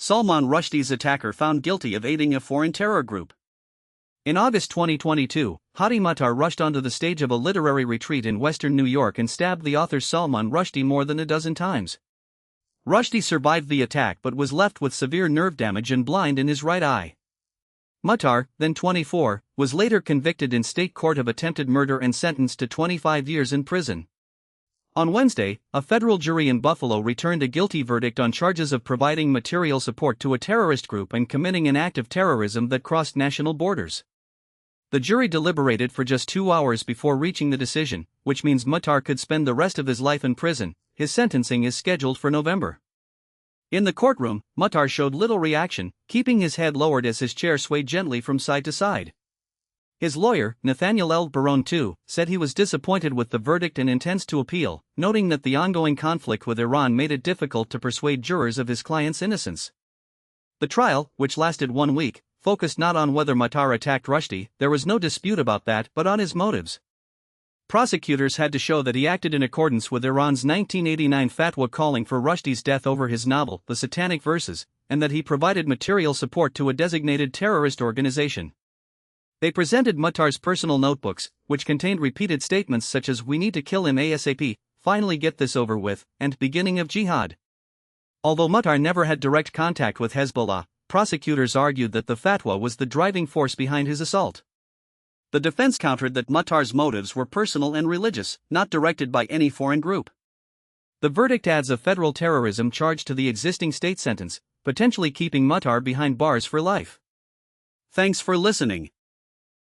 Salman Rushdie's attacker found guilty of aiding a foreign terror group. In August 2022, Hadi Muttar rushed onto the stage of a literary retreat in western New York and stabbed the author Salman Rushdie more than a dozen times. Rushdie survived the attack but was left with severe nerve damage and blind in his right eye. Muttar, then 24, was later convicted in state court of attempted murder and sentenced to 25 years in prison. On Wednesday, a federal jury in Buffalo returned a guilty verdict on charges of providing material support to a terrorist group and committing an act of terrorism that crossed national borders. The jury deliberated for just 2 hours before reaching the decision, which means Muttar could spend the rest of his life in prison. His sentencing is scheduled for November. In the courtroom, Muttar showed little reaction, keeping his head lowered as his chair swayed gently from side to side. His lawyer, Nathaniel L. Barone II, said he was disappointed with the verdict and intends to appeal, noting that the ongoing conflict with Iran made it difficult to persuade jurors of his client's innocence. The trial, which lasted 1 week, focused not on whether Muttar attacked Rushdie, there was no dispute about that, but on his motives. Prosecutors had to show that he acted in accordance with Iran's 1989 fatwa calling for Rushdie's death over his novel, The Satanic Verses, and that he provided material support to a designated terrorist organization. They presented Muttar's personal notebooks, which contained repeated statements such as "We need to kill him ASAP, finally get this over with," and "beginning of jihad." Although Muttar never had direct contact with Hezbollah, prosecutors argued that the fatwa was the driving force behind his assault. The defense countered that Muttar's motives were personal and religious, not directed by any foreign group. The verdict adds a federal terrorism charge to the existing state sentence, potentially keeping Muttar behind bars for life. Thanks for listening.